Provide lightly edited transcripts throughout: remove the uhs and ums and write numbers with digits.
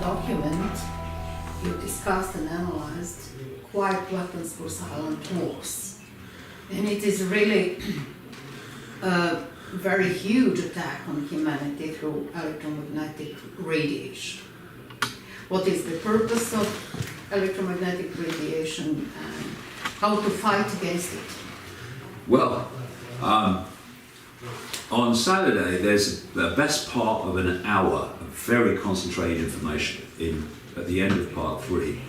document, you discussed and analyzed quiet weapons for silent wars. And it is really a very huge attack on humanity through electromagnetic radiation. What is the purpose of electromagnetic radiation and how to fight against it? Well, on Saturday there's the best part of an hour of very concentrated information at the end of part 3,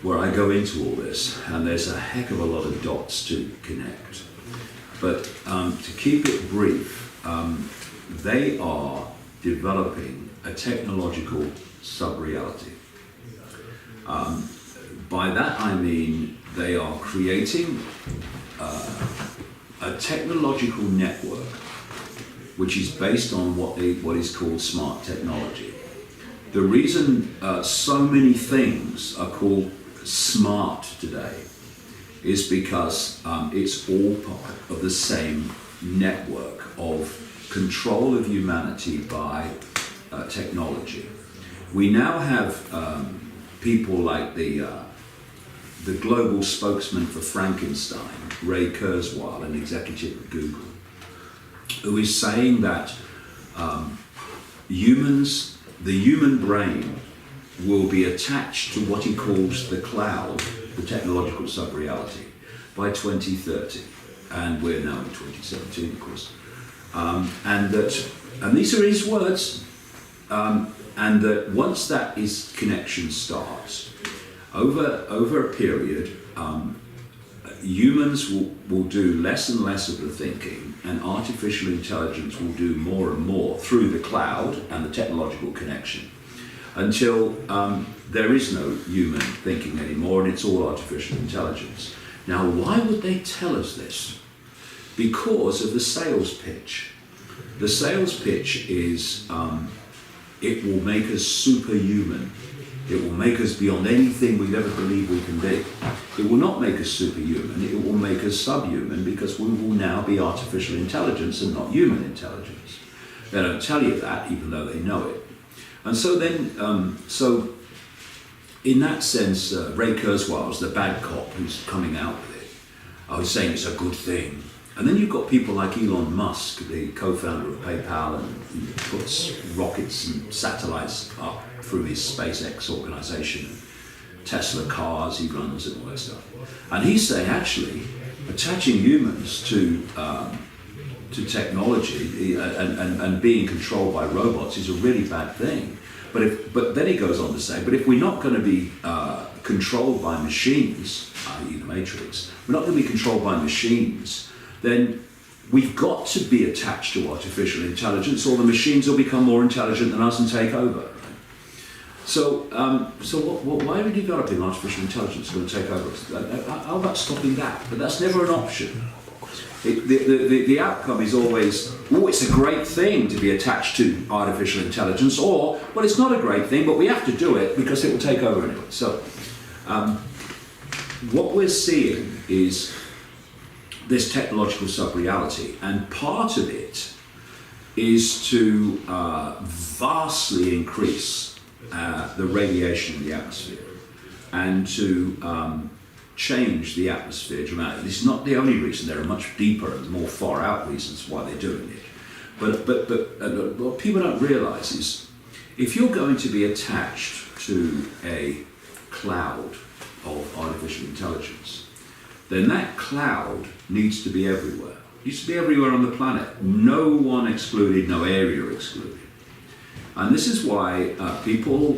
where I go into all this, and there's a heck of a lot of dots to connect. But to keep it brief, they are developing a technological sub-reality. By that I mean they are creating a technological network which is based on what is called smart technology. The reason so many things are called smart today is because it's all part of the same network of control of humanity by technology. We now have people like the global spokesman for Frankenstein, Ray Kurzweil, an executive at Google, who is saying that the human brain will be attached to what he calls the cloud, the technological sub-reality, by 2030. And we're now in 2017, of course. And these are his words, and that once that connection starts, over a period, humans will do less and less of the thinking, and artificial intelligence will do more and more through the cloud and the technological connection, until there is no human thinking anymore, and it's all artificial intelligence. Now, why would they tell us this? Because of the sales pitch. The sales pitch is it will make us superhuman. It will make us beyond anything we've ever believed we can be. It will not make us superhuman, it will make us subhuman, because we will now be artificial intelligence and not human intelligence. They don't tell you that, even though they know it. And so then, so in that sense, Ray Kurzweil is the bad cop who's coming out with it. I was saying it's a good thing. And then you've got people like Elon Musk, the co-founder of PayPal, and he puts rockets and satellites up through his SpaceX organization, Tesla cars he runs and all that stuff. And he's saying actually attaching humans to technology and being controlled by robots is a really bad thing. But then he goes on to say, but if we're not going to be controlled by machines, i.e. the Matrix, we're not going to be controlled by machines, then we've got to be attached to artificial intelligence, or the machines will become more intelligent than us and take over. So why are we developing artificial intelligence going to take over us? How about stopping that? But that's never an option. The outcome is always, oh, it's a great thing to be attached to artificial intelligence, or, well, it's not a great thing, but we have to do it because it will take over anyway. So what we're seeing is this technological sub-reality, and part of it is to vastly increase the radiation in the atmosphere and to change the atmosphere dramatically. This is not the only reason. There are much deeper and more far out reasons why they're doing it. But what people don't realize is, if you're going to be attached to a cloud of artificial intelligence, then that cloud needs to be everywhere. It needs to be everywhere on the planet. No one excluded, no area excluded. And this is why people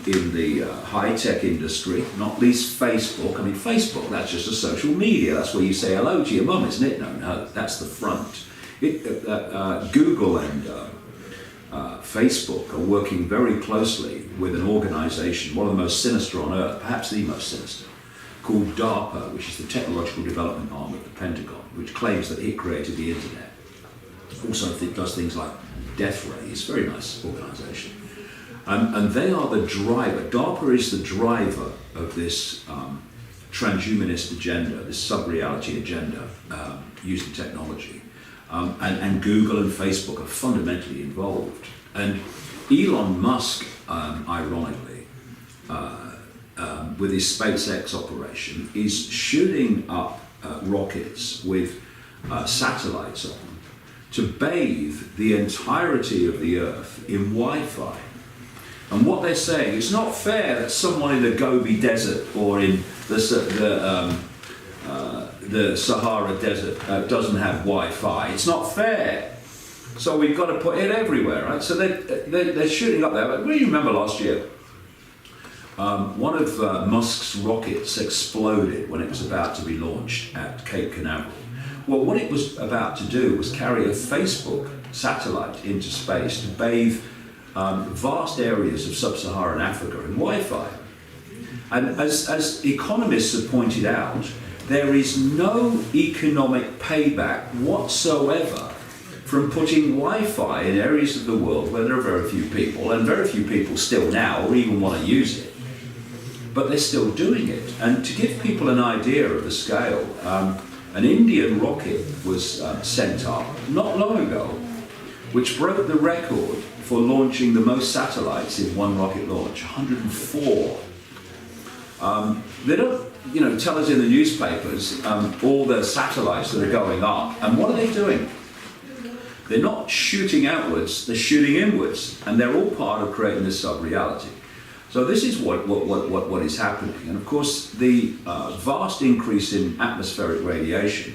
in the high-tech industry, not least Facebook, I mean, Facebook, that's just a social media. That's where you say hello to your mum, isn't it? No, that's the front. Google and Facebook are working very closely with an organization, one of the most sinister on earth, perhaps the most sinister, called DARPA, which is the technological development arm of the Pentagon, which claims that it created the internet. Also does things like death ray. It's a very nice organization. And they are the driver. DARPA is the driver of this transhumanist agenda, this sub-reality agenda using technology. and Google and Facebook are fundamentally involved. And Elon Musk, ironically, with his SpaceX operation, is shooting up rockets with satellites on them to bathe the entirety of the Earth in Wi-Fi. And what they're saying, it's not fair that someone in the Gobi Desert or in the Sahara Desert doesn't have Wi-Fi. It's not fair. So we've got to put it everywhere, right? So they're shooting up there. But you remember last year, one of Musk's rockets exploded when it was about to be launched at Cape Canaveral. Well, what it was about to do was carry a Facebook satellite into space to bathe vast areas of sub-Saharan Africa in Wi-Fi. And as economists have pointed out, there is no economic payback whatsoever from putting Wi-Fi in areas of the world where there are very few people, and very few people still now or even want to use it. But they're still doing it. And to give people an idea of the scale, an Indian rocket was sent up not long ago, which broke the record for launching the most satellites in one rocket launch, 104. They don't, tell us in the newspapers all the satellites that are going up. And what are they doing? They're not shooting outwards, they're shooting inwards. And they're all part of creating this sub-reality. So this is what is happening. And of course, the vast increase in atmospheric radiation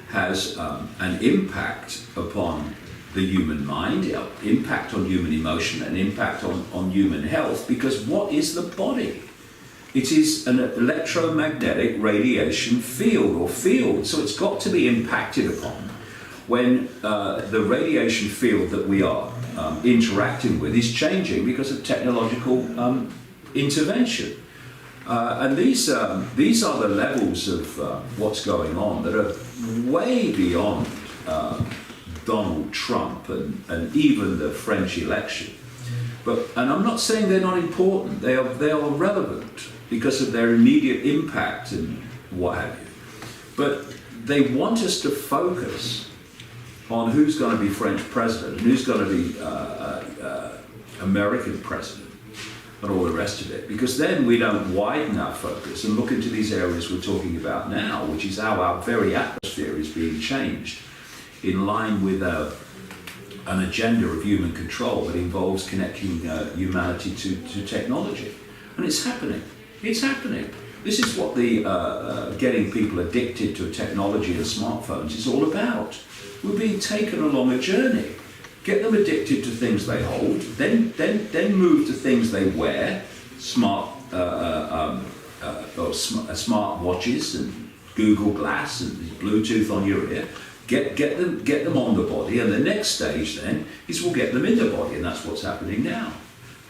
has an impact upon the human mind, impact on human emotion, and impact on human health, because what is the body? It is an electromagnetic radiation field, so it's got to be impacted upon when the radiation field that we are interacting with is changing because of technological intervention. And these are the levels of what's going on that are way beyond Donald Trump and even the French election. And I'm not saying they're not important, they are relevant because of their immediate impact and what have you. But they want us to focus on who's going to be French president and who's going to be American president and all the rest of it, because then we don't widen our focus and look into these areas we're talking about now, which is how our very atmosphere is being changed in line with an agenda of human control that involves connecting humanity to technology. And it's happening. It's happening. This is what the getting people addicted to technology and smartphones is all about. We're being taken along a journey. Get them addicted to things they hold, then move to things they wear, smart watches and Google Glass and Bluetooth on your ear. Get them on the body, and the next stage then is we'll get them in the body, and that's what's happening now.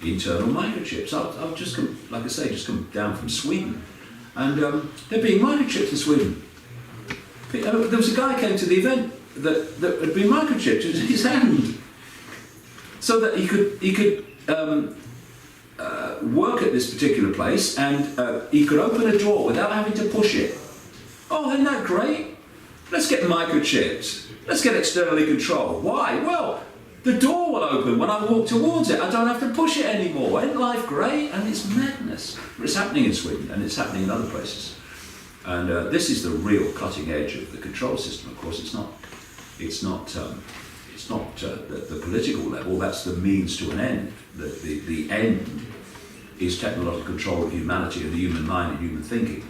Internal microchips. I've just come, like I say, just come down from Sweden, and they're being microchipped in Sweden. There was a guy came to the event that had been microchipped in his hand, so that he could work at this particular place, and he could open a door without having to push it. Oh, isn't that great? Let's get microchips. Let's get externally controlled. Why? Well, the door will open when I walk towards it. I don't have to push it anymore. Ain't life great? And it's madness. But it's happening in Sweden, and it's happening in other places. And this is the real cutting edge of the control system. Of course, it's not the political level. That's the means to an end. The end is technological control of humanity and the human mind and human thinking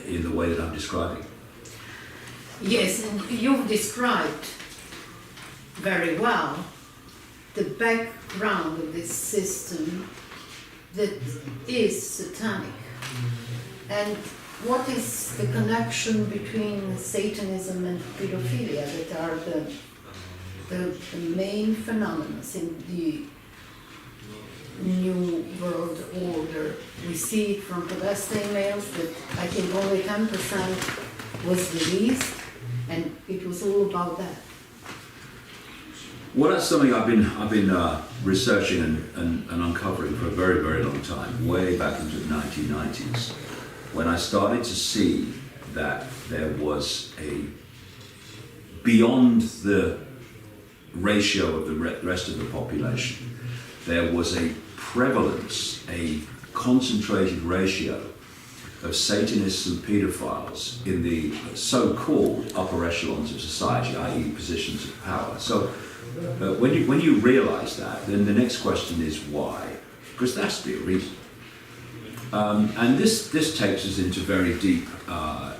in the way that I'm describing. Yes, and you've described very well the background of this system that is satanic. And what is the connection between Satanism and pedophilia that are the main phenomena in the New World Order? We see it from clandestine males that I think only 10% was released, and it was all about that. Well, that's something I've been researching and uncovering for a very, very long time, way back into the 1990s, when I started to see that there was a beyond the ratio of the rest of the population, there was a prevalence, a concentrated ratio of Satanists and paedophiles in the so-called upper echelons of society, i.e. positions of power. So when you realise that, then the next question is why? Because that's the reason. And this takes us into very deep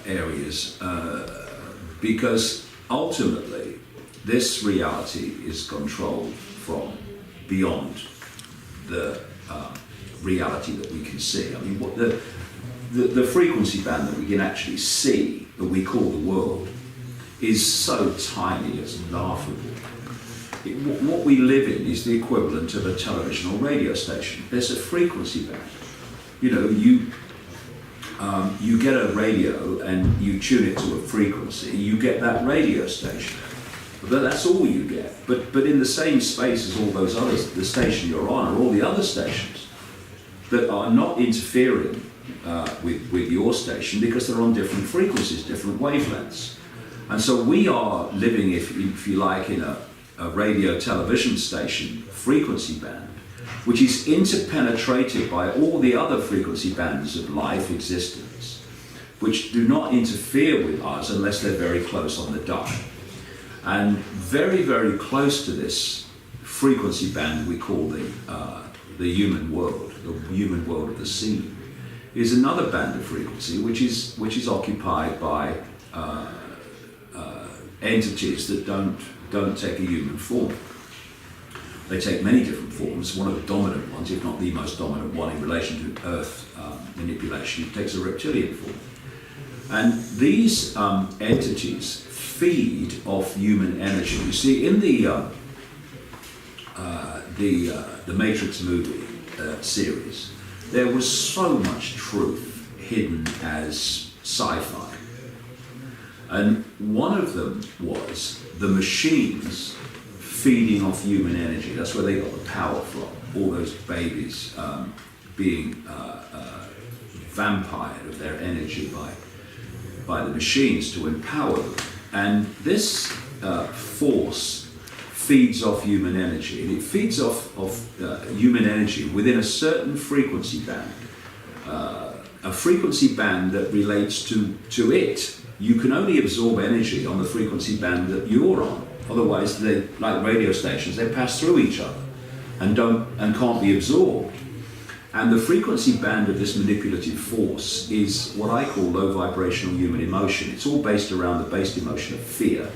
areas because ultimately this reality is controlled from beyond the reality that we can see. I mean, what the frequency band that we can actually see, that we call the world, is so tiny it's laughable. What we live in is the equivalent of a television or radio station. There's a frequency band. You know, you get a radio and you tune it to a frequency, you get that radio station. But that's all you get. But in the same space as all those others, the station you're on are all the other stations that are not interfering with your station because they're on different frequencies, different wavelengths. And so we are living, if you like, in a radio television station frequency band, which is interpenetrated by all the other frequency bands of life existence, which do not interfere with us unless they're very close on the dial. And very, very close to this frequency band we call the human world of the scene, is another band of frequency which is occupied by entities that don't take a human form. They take many different forms. One of the dominant ones, if not the most dominant one in relation to Earth manipulation, takes a reptilian form. And these entities feed off human energy. You see, in the Matrix movie series, there was so much truth hidden as sci-fi. And one of them was the machines feeding off human energy. That's where they got the power from. All those babies being vampired of their energy by the machines to empower them. And this force feeds off human energy, and it feeds off human energy within a certain frequency band, a frequency band that relates to it. You can only absorb energy on the frequency band that you're on. Otherwise, they, like radio stations, they pass through each other and can't be absorbed. And the frequency band of this manipulative force is what I call low vibrational human emotion. It's all based around the base emotion of fear,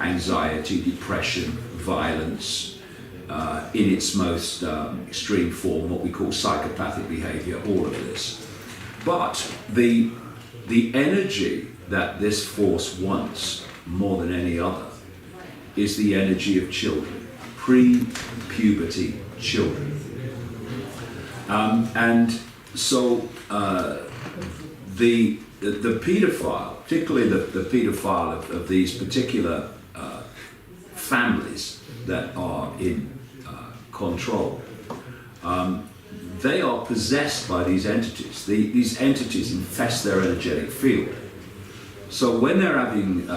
anxiety, depression, violence, in its most extreme form, what we call psychopathic behavior, all of this. But the energy that this force wants more than any other is the energy of children, pre-puberty children. And so the paedophile, particularly the paedophile of these particular families that are in control, they are possessed by these entities. These entities infest their energetic field. So when they're having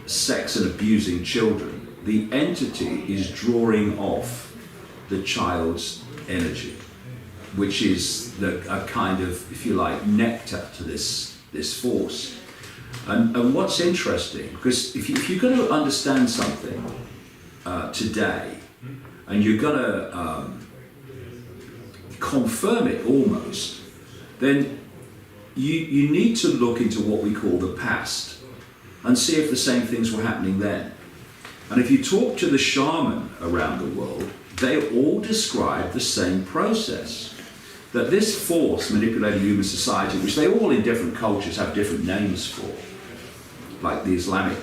sex and abusing children, the entity is drawing off the child's energy, which is a kind of, if you like, nectar to this force. And what's interesting, because if you're going to understand something today, and you're going to confirm it almost, then you need to look into what we call the past and see if the same things were happening then. And if you talk to the shaman around the world, they all describe the same process. That this force manipulating human society, which they all in different cultures have different names for, like the Islamic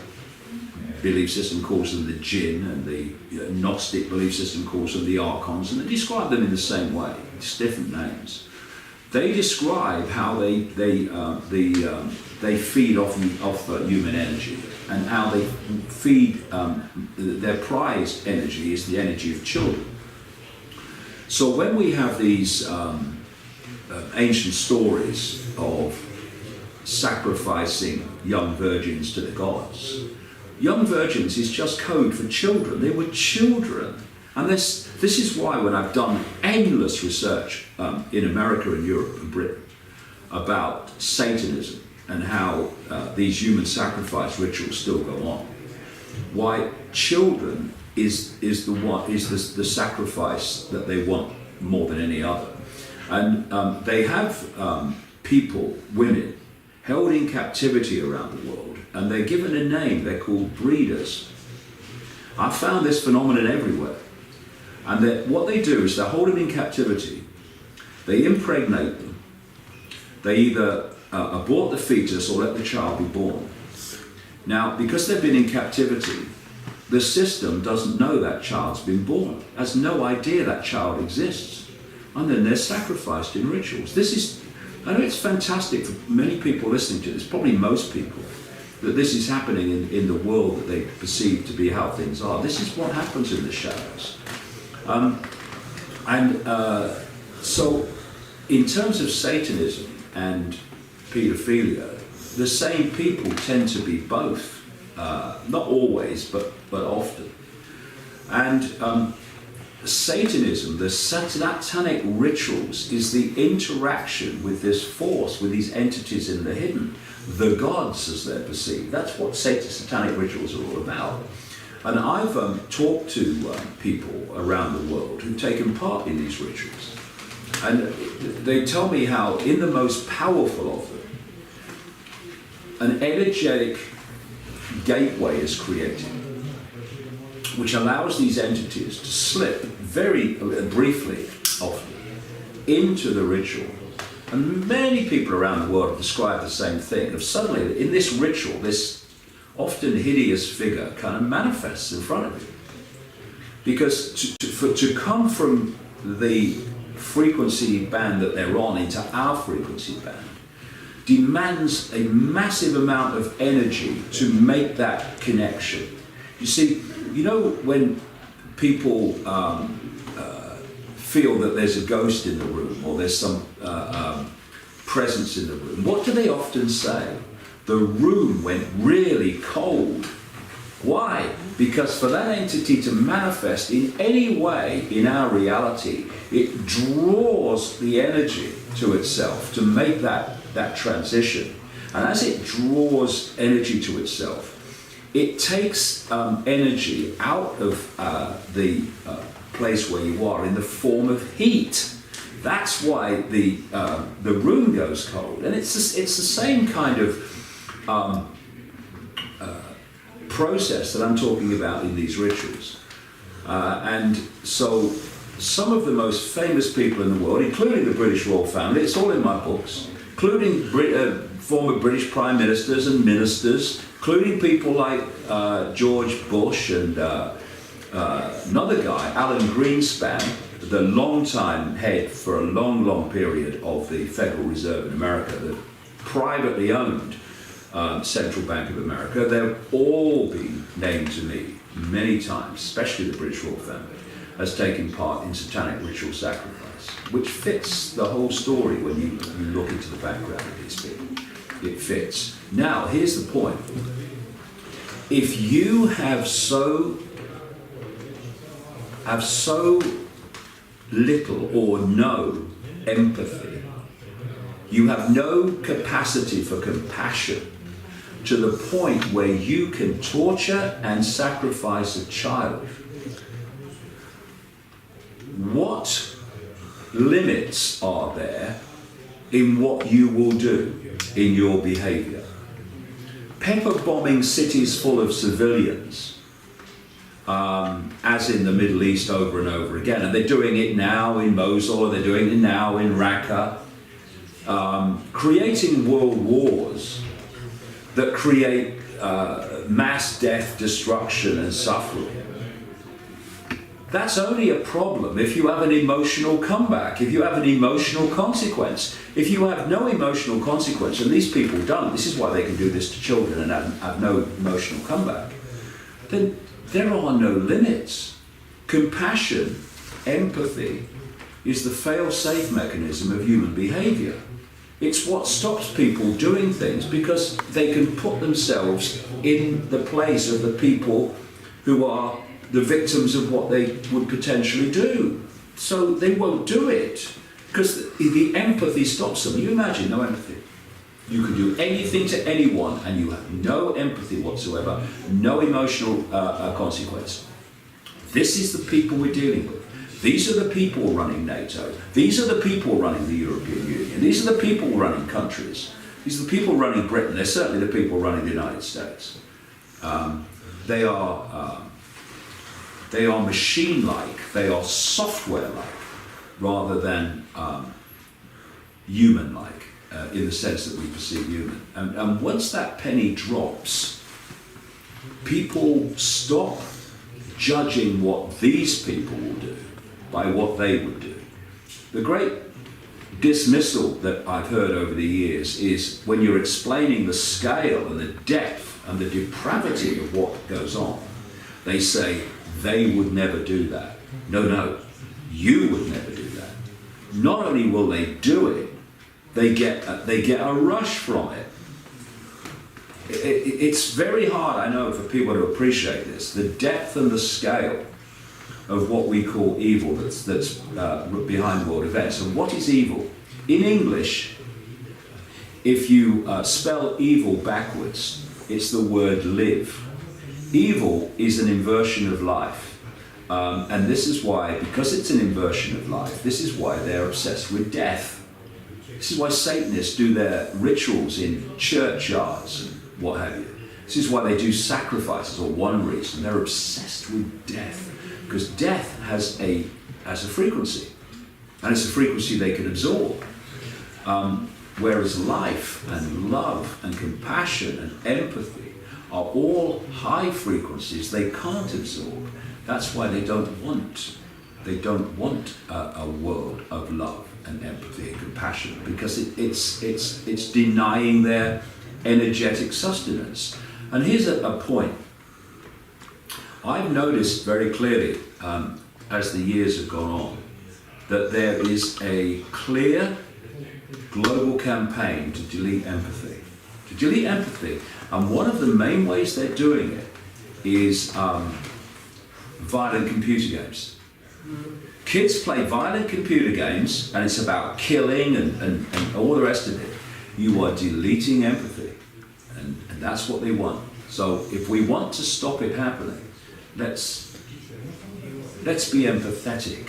belief system calls them the jinn, and the Gnostic belief system calls them the archons, and they describe them in the same way, just different names. They describe how they feed off human energy, and how they feed their prized energy is the energy of children. So when we have these ancient stories of sacrificing young virgins to the gods, young virgins is just code for children. They were children. And this is why when I've done endless research in America and Europe and Britain about Satanism and how these human sacrifice rituals still go on, why children is the sacrifice that they want more than any other. And they have people, women, held in captivity around the world, and they're given a name. They're called breeders. I've found this phenomenon everywhere. And what they do is they hold them in captivity, they impregnate them, they either abort the fetus or let the child be born. Now, because they've been in captivity, the system doesn't know that child's been born, has no idea that child exists, and then they're sacrificed in rituals. I know it's fantastic for many people listening to this, probably most people, that this is happening in the world that they perceive to be how things are. This is what happens in the shadows. So in terms of Satanism and paedophilia, the same people tend to be both, not always, but often. And Satanism, the satanic rituals, is the interaction with this force, with these entities in the hidden, the gods as they're perceived. That's what satanic rituals are all about. And I've talked to people around the world who've taken part in these rituals. And they tell me how, in the most powerful of them, an energetic gateway is created, which allows these entities to slip very briefly, often, into the ritual. And many people around the world have described the same thing, of suddenly, in this ritual, this often hideous figure kind of manifests in front of you. Because to come from the frequency band that they're on into our frequency band demands a massive amount of energy to make that connection. You see, you know when people feel that there's a ghost in the room or there's some presence in the room, what do they often say? The room went really cold. Why? Because for that entity to manifest in any way in our reality, it draws the energy to itself to make that transition. And as it draws energy to itself, it takes energy out of the place where you are in the form of heat. That's why the room goes cold. And it's the same kind of process that I'm talking about in these rituals. And so some of the most famous people in the world, including the British royal family, it's all in my books, including former British prime ministers and ministers, including people like George Bush and another guy, Alan Greenspan, the long-time head for a long period of the Federal Reserve in America, the privately owned Central Bank of America. They've all been named to me many times, especially the British royal family, as taking part in satanic ritual sacrifice, which fits the whole story when you look into the background of these people. It fits. Now, here's the point. If you have so little or no empathy, you have no capacity for compassion to the point where you can torture and sacrifice a child, what limits are there in what you will do in your behavior? Pepper bombing cities full of civilians, as in the Middle East over and over again, and they're doing it now in Mosul, or they're doing it now in Raqqa, creating world wars that create mass death, destruction and suffering. That's only a problem if you have an emotional comeback, if you have an emotional consequence. If you have no emotional consequence, and these people don't, this is why they can do this to children and have no emotional comeback, then there are no limits. Compassion, empathy, is the fail-safe mechanism of human behavior. It's what stops people doing things, because they can put themselves in the place of the people who are the victims of what they would potentially do. So they won't do it, because the empathy stops them. You imagine no empathy. You can do anything to anyone and you have no empathy whatsoever, no emotional consequence. This is the people we're dealing with. These are the people running NATO. These are the people running the European Union. These are the people running countries. These are the people running Britain. They're certainly the people running the United States. They are machine-like. They are software-like, rather than human-like, in the sense that we perceive human. And once that penny drops, people stop judging what these people will do by what they would do. The great dismissal that I've heard over the years is when you're explaining the scale and the depth and the depravity of what goes on, they say, they would never do that. No, you would never do that. Not only will they do it, they get a rush from it. It's very hard, I know, for people to appreciate this, the depth and the scale of what we call evil that's behind world events. And what is evil? In English, if you spell evil backwards, it's the word live. Evil is an inversion of life. And this is why, because it's an inversion of life, this is why they're obsessed with death. This is why Satanists do their rituals in churchyards and what have you. This is why they do sacrifices, or one reason. They're obsessed with death. Because death has a frequency, and it's a frequency they can absorb. Whereas life and love and compassion and empathy are all high frequencies they can't absorb. That's why they don't want a world of love and empathy and compassion, because it's denying their energetic sustenance. And here's a point. I've noticed very clearly, as the years have gone on, that there is a clear global campaign to delete empathy. To delete empathy. And one of the main ways they're doing it is violent computer games. Kids play violent computer games, and it's about killing and all the rest of it. You are deleting empathy, and that's what they want. So if we want to stop it happening, let's be empathetic.